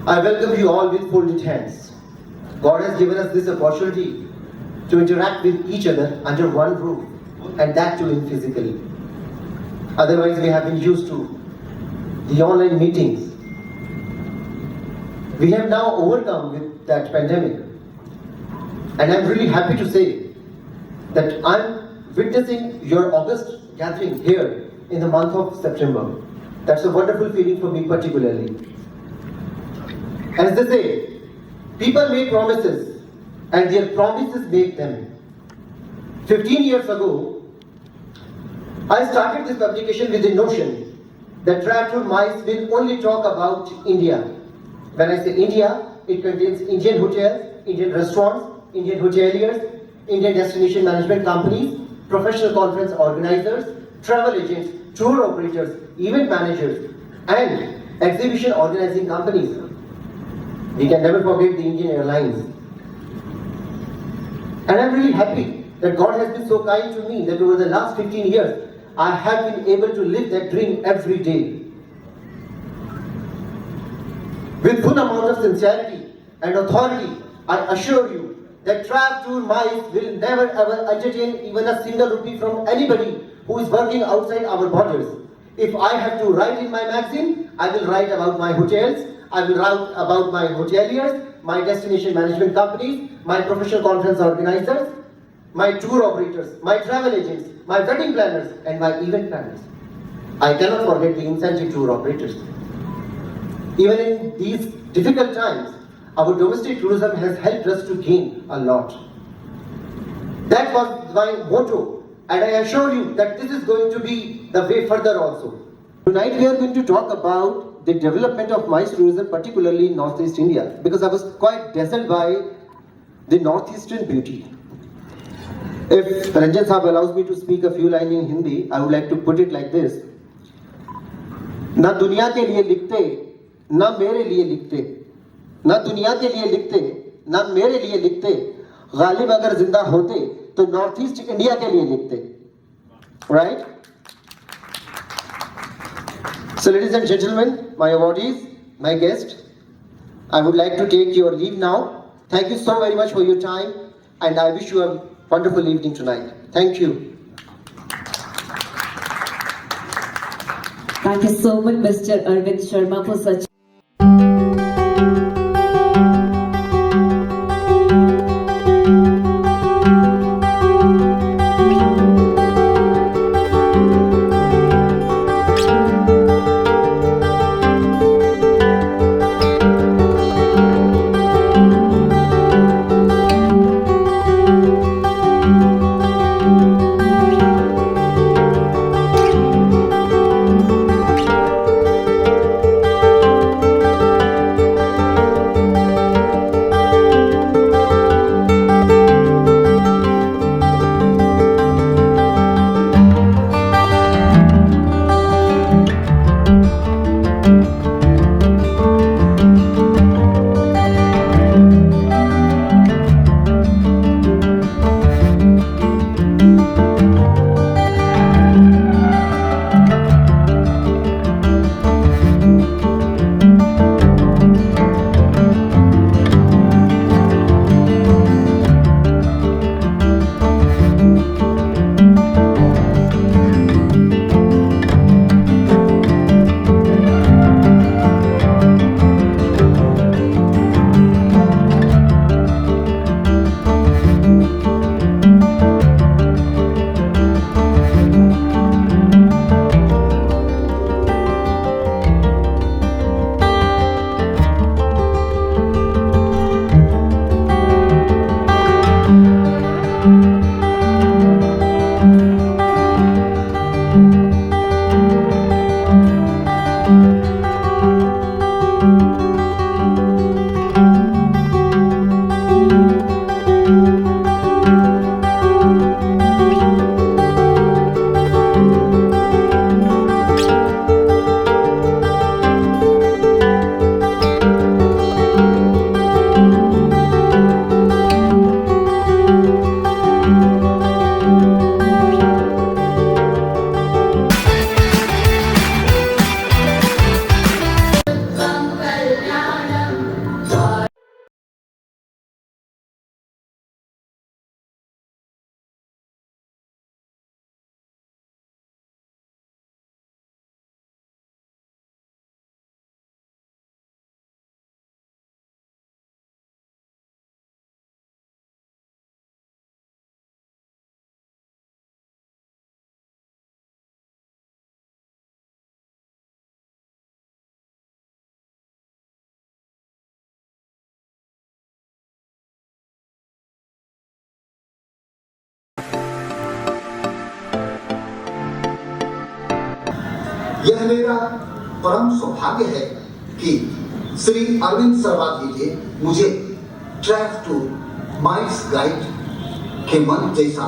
I welcome you all with folded hands. God has given us this opportunity to interact with each other under one roof, and that too in physically. Otherwise, we have been used to the online meetings. We have now overcome with that pandemic. And I'm really happy to say that I'm witnessing your August gathering here in the month of September. That's a wonderful feeling for me particularly. As they say, people make promises and their promises make them. 15 years ago, I started this publication with the notion that Travel Mice will only talk about India. When I say India, it contains Indian hotels, Indian restaurants, Indian hoteliers, Indian destination management companies, professional conference organizers, travel agents, tour operators, event managers, and exhibition organizing companies. We can never forget the Indian Airlines. And I'm really happy that God has been so kind to me that over the last 15 years, I have been able to live that dream every day. With full amount of sincerity and authority, I assure you that Travel Mice will never ever entertain even a single rupee from anybody who is working outside our borders. If I have to write in my magazine, I will write about my hotels, I will write about my hoteliers, my destination management companies, my professional conference organizers, my tour operators, my travel agents, my wedding planners, and my event planners. I cannot forget the incentive tour operators. Even in these difficult times, our domestic tourism has helped us to gain a lot. That was my motto, and I assure you that this is going to be the way further also. Tonight we are going to talk about the development of MICE tourism, particularly in Northeast India, because I was quite dazzled by the Northeastern beauty. If Ranjan Saab allows me to speak a few lines in Hindi, I would like to put it like this. ना दुनिया के लिए लिखते, ना मेरे लिए लिखते, ना दुनिया के लिए लिखते, ना मेरे लिए लिखते, गालिब अगर जिंदा होते, तो नॉर्थ ईस्ट इंडिया के लिए लिखते. Right? So ladies and gentlemen, my awardees, my guest, I would like to take your leave now. Thank you so very much for your time, and I wish you a wonderful evening tonight. Thank you. Thank you so much, Mr. Arvind Sharma, for such यह मेरा परम सौभाग्य है कि श्री अरविंद शर्मा जी ने मुझे travel tour miles guide के मंच जैसा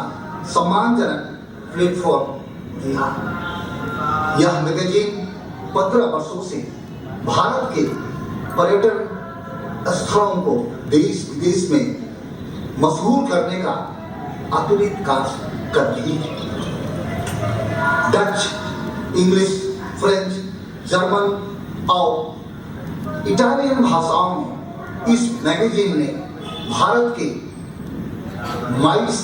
सम्मानजनक प्लेटफॉर्म दिया। यह मैगजीन 15 वर्षों से भारत के पर्यटन स्थलों को देश विदेश में मशहूर करने का अतुलित कार्य कर रही है। डच, इंग्लिश, फ्रेंच, जर्मन और इटालियन भाषाओं में इस मैगजीन ने भारत के माइल्स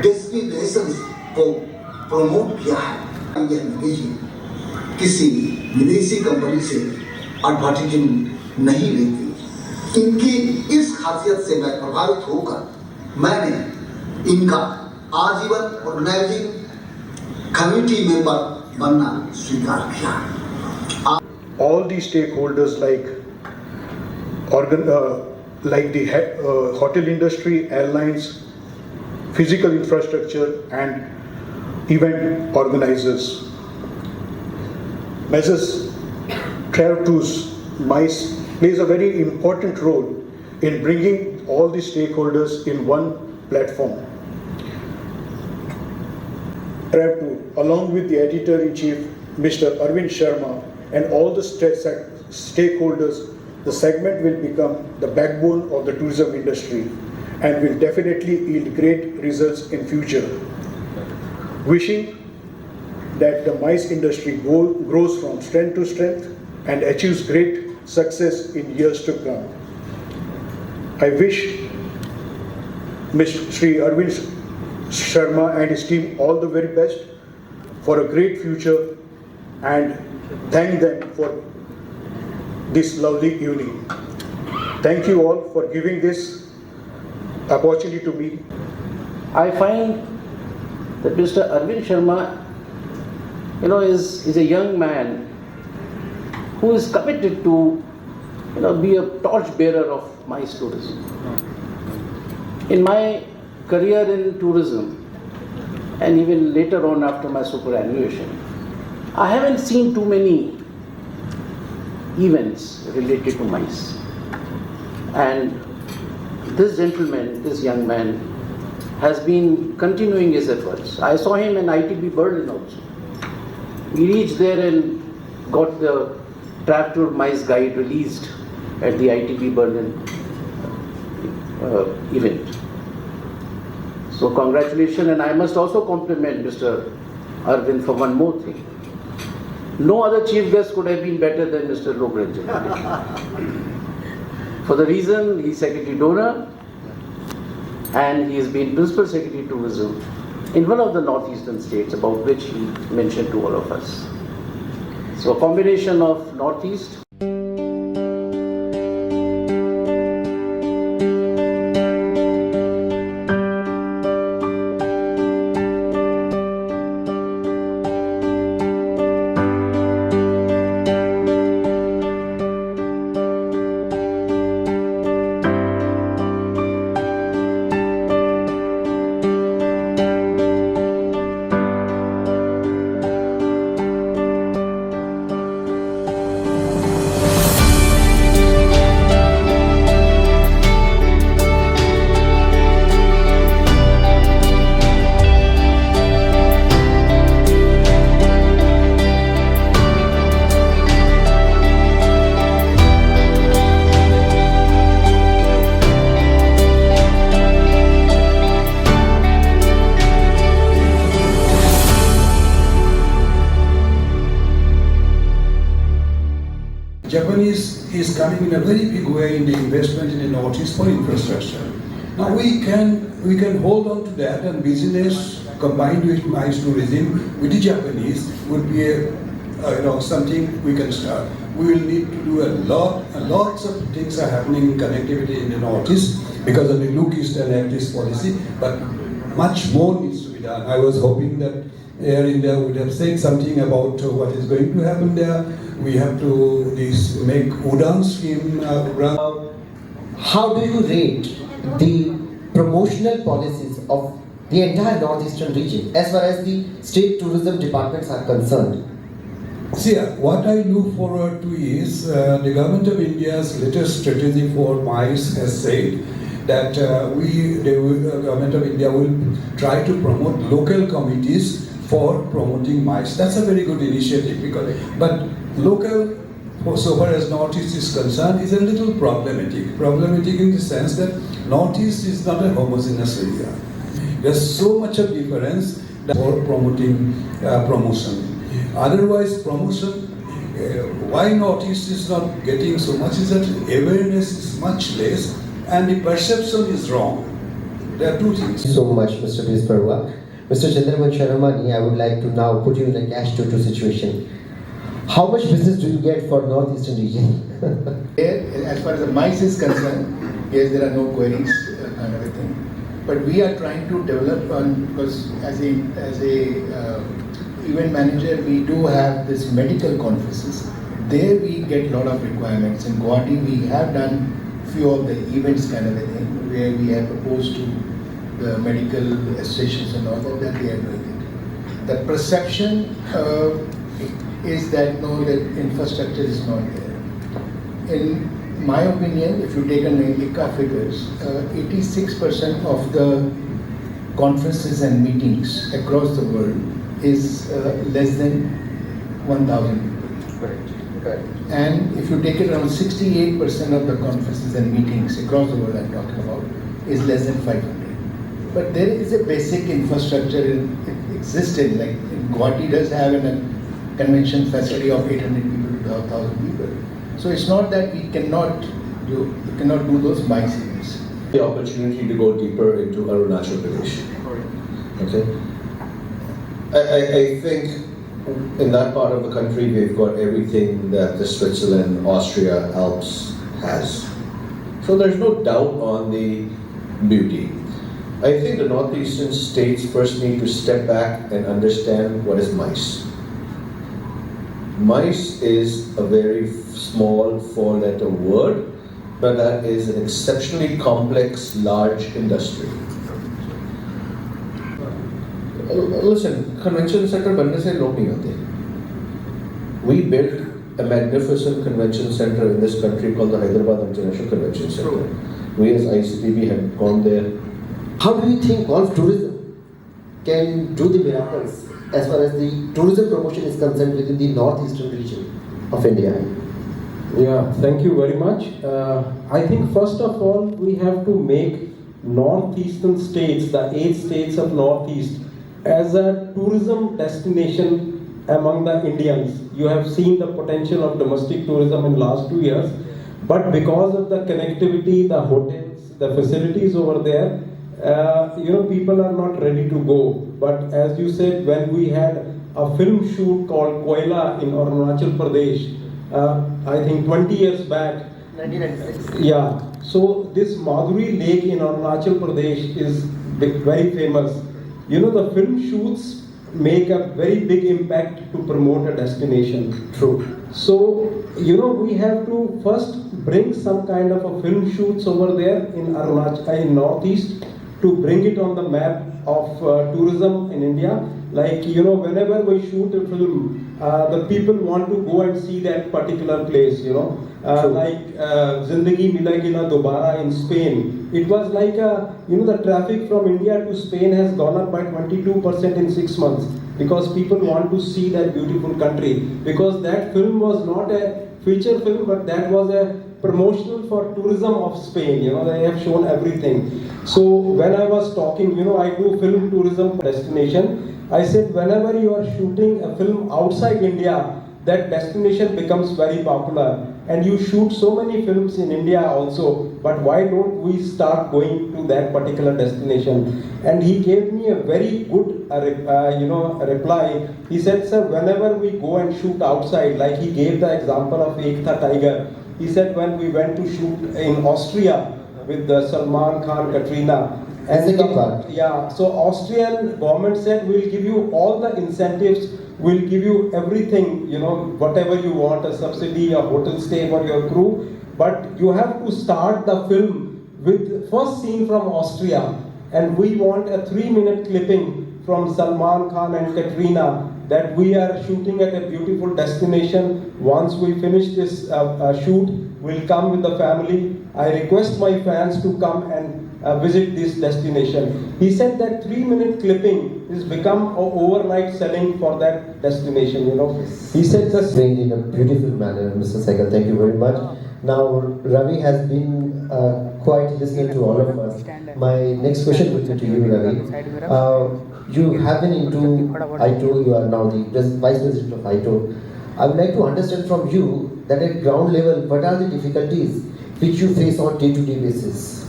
डेस्टिनेशंस को प्रमोट किया है। यह मैगजीन किसी विदेशी कंपनी से एडवर्टाइजिंग नहीं लेती। इनकी इस खासियत से मैं प्रभावित होकर मैंने इनका आजीवन ऑर्गेनाइजिंग कमेटी मेंबर बनना स्वीकार किया। All the stakeholders like hotel industry, airlines, physical infrastructure and event organizers. Messrs. Travel Tours MICE plays a very important role in bringing all the stakeholders in one platform. Travel Tour, along with the editor-in-chief, Mr. Arvind Sharma, and all the stakeholders, the segment will become the backbone of the tourism industry and will definitely yield great results in future. Wishing that the MICE industry grows from strength to strength and achieves great success in years to come. I wish Mr. Sri Arvind Sharma and his team all the very best for a great future and thank them for this lovely evening. Thank you all for giving this opportunity to me. I find that Mr. Arvind Sharma, is a young man who is committed to, be a torch bearer of MICE tourism. In my career in tourism, and even later on after my superannuation, I haven't seen too many events related to MICE. And this gentleman, this young man, has been continuing his efforts. I saw him in ITB Berlin also. We reached there and got the Travel Tour MICE guide released at the ITB Berlin event. So congratulations, and I must also compliment Mr. Arvind for one more thing. No other chief guest could have been better than Mr. Logranjan. For the reason he is Secretary Donor and he has been Principal Secretary Tourism in one of the northeastern states, about which he mentioned to all of us. So a combination of northeast. Japanese is coming in a very big way in the investment in the Northeast for infrastructure. Now we can hold on to that, and business combined with MICE tourism with the Japanese would be something we can start. We will need to do lots of things are happening in connectivity in the Northeast because of the Look East and Act East policy, but much more needs to be done. I was hoping that Air India would have said something about what is going to happen there. We have to make Udan scheme run. How do you rate the promotional policies of the entire northeastern region as far as the state tourism departments are concerned? See, what I look forward to is the government of India's latest strategy for MICE has said that the government of India will try to promote local committees for promoting MICE. That's a very good initiative, but local, so far as Northeast is concerned, is a little problematic. Problematic in the sense that Northeast is not a homogeneous area. There's so much of difference for promoting promotion. Otherwise, promotion, why Northeast is not getting so much is that awareness is much less and the perception is wrong. There are two things. Thank you so much, Mr. Bisparwa. Mr. Chandraman Sharamani, I would like to now put you in a catch-22 situation. How much business do you get for Northeastern region? As far as the MICE is concerned, yes, there are no queries, kind of a thing. But we are trying to develop because as a event manager, we do have this medical conferences. There we get a lot of requirements. In Guwahati, we have done few of the events, kind of a thing, where we have proposed to the medical associations and all that they are doing it. The perception is that no, the infrastructure is not there. In my opinion, if you take an ICA figures, 86% of the conferences and meetings across the world is less than 1,000 people. Correct. And if you take it around 68% of the conferences and meetings across the world I'm talking about is less than 500. But there is a basic infrastructure existing, like Guwahati does have a convention facility of 800 people to 1,000 people. So it's not that we cannot do those MICE events. The opportunity to go deeper into Arunachal Pradesh. Okay. I think in that part of the country we've got everything that the Switzerland, Austria, Alps has. So there's no doubt on the beauty. I think the northeastern states first need to step back and understand what is MICE. MICE is a very small four-letter word, but that is an exceptionally complex, large industry. Listen, convention center बनने से लोग नहीं आते. We built a magnificent convention center in this country called the Hyderabad International Convention Center. We as ICPB have gone there. How do you think golf tourism can do the miracles as far as the tourism promotion is concerned within the northeastern region of India? Yeah, thank you very much. I think first of all, we have to make northeastern states, the 8 states of northeast, as a tourism destination among the Indians. You have seen the potential of domestic tourism in last 2 years, but because of the connectivity, the hotels, the facilities over there, people are not ready to go. But as you said, when we had a film shoot called Koila in Arunachal Pradesh, I think 20 years back. 1996. Yeah. So this Madhuri Lake in Arunachal Pradesh is very famous. The film shoots make a very big impact to promote a destination. True. So, we have to first bring some kind of a film shoots over there in Arunachal, in Northeast, to bring it on the map of tourism in India. Like, whenever we shoot a film, the people want to go and see that particular place, like Zindagi Milegi Na Dobara in Spain. It was like, the traffic from India to Spain has gone up by 22% in 6 months because people want to see that beautiful country. Because that film was not a feature film, but that was a promotional for tourism of Spain. They have shown everything. So when I was talking, I do film tourism destination. I said whenever you are shooting a film outside India, that destination becomes very popular. And you shoot so many films in India also, but why don't we start going to that particular destination? And he gave me a very good reply. He said, sir, whenever we go and shoot outside, like he gave the example of Ekta Tiger. He said when we went to shoot in Austria with the Salman Khan, Katrina. And so Austrian government said, we'll give you all the incentives, we'll give you everything, whatever you want, a subsidy, a hotel stay for your crew, but you have to start the film with first scene from Austria, and we want a 3-minute clipping from Salman Khan and Katrina, that we are shooting at a beautiful destination. Once we finish this shoot, we'll come with the family. I request my fans to come and visit this destination. He said that 3-minute clipping has become overnight selling for that destination, you know. He said the Explained in a beautiful manner, Mr. Sehgal. Thank you very much. Now, Ravi has been quite listening to all of us. My next question would be to you, Ravi. You have been into ITO, you are now the Vice President of ITO. I would like to understand from you that at ground level, what are the difficulties which you face on day-to-day basis?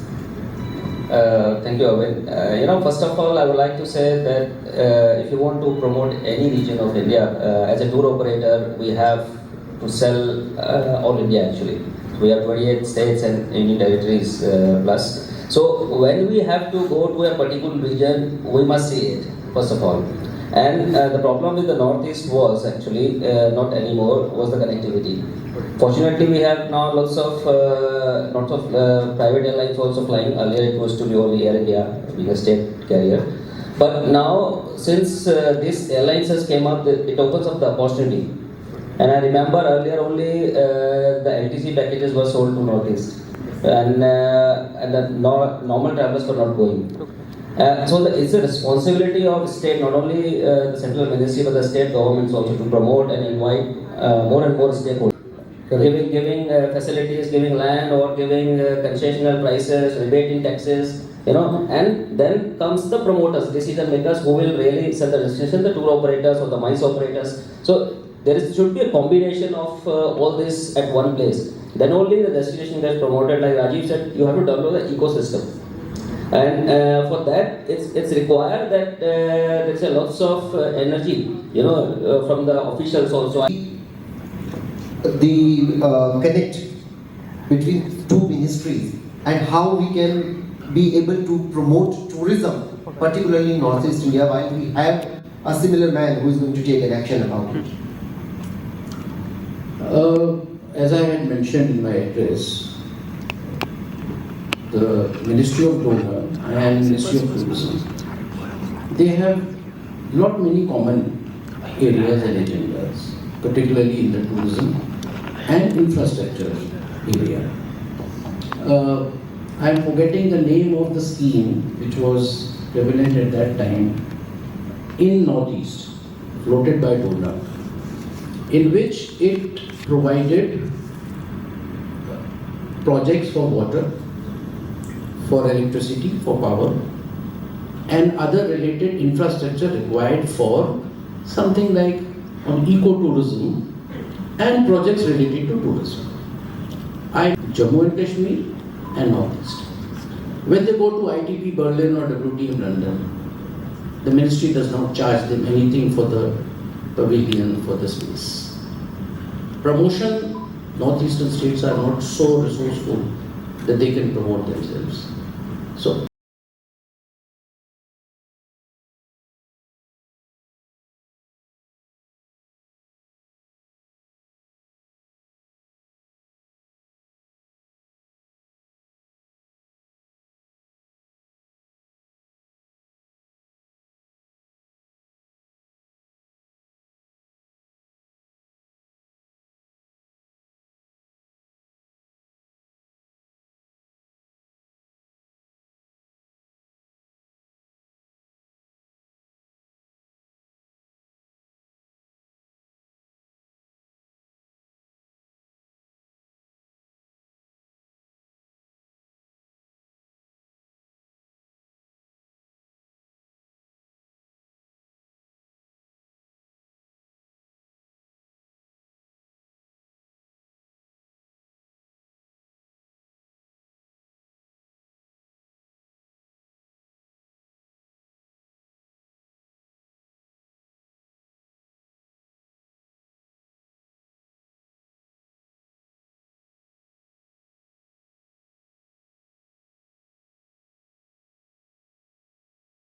Thank you, Arvind. First of all, I would like to say that if you want to promote any region of India, as a tour operator, we have to sell all India actually. We have 28 states and union territories plus. So when we have to go to a particular region, we must see it, first of all. And the problem with the Northeast was actually, not anymore, was the connectivity. Fortunately, we have now lots of private airlines also flying. Earlier it was to be only Air India, being a state carrier. But now, since this airlines has came up, it opens up the opportunity. And I remember earlier only the LTC packages were sold to Northeast. And the normal travelers were not going. So it's a responsibility of state, not only the central ministry, but the state governments also to promote and invite more and more stakeholders. Giving facilities, giving land, or giving concessional prices, rebating taxes, and then comes the promoters, decision makers who will really sell the destination, the tour operators or the MICE operators. So should be a combination of all this at one place. Then only the destination gets promoted. Like Rajiv said, you have to develop the ecosystem. And for that, it's required that there's a lots of energy, from the officials also. The connect between two ministries and how we can be able to promote tourism, particularly in Northeast India, while we have a similar man who is going to take an action about it. As I had mentioned in my address, the Ministry of Donor and Ministry of Tourism, they have not many common areas and agendas, particularly in the tourism and infrastructure area. I am forgetting the name of the scheme which was prevalent at that time in Northeast, floated by Donor, in which it provided projects for water, for electricity, for power, and other related infrastructure required for something like ecotourism and projects related to tourism. Jammu and Kashmir and Northeast. When they go to ITB Berlin or WTM London, the ministry does not charge them anything for the pavilion, for the space. Promotion, northeastern states are not so resourceful that they can promote themselves. So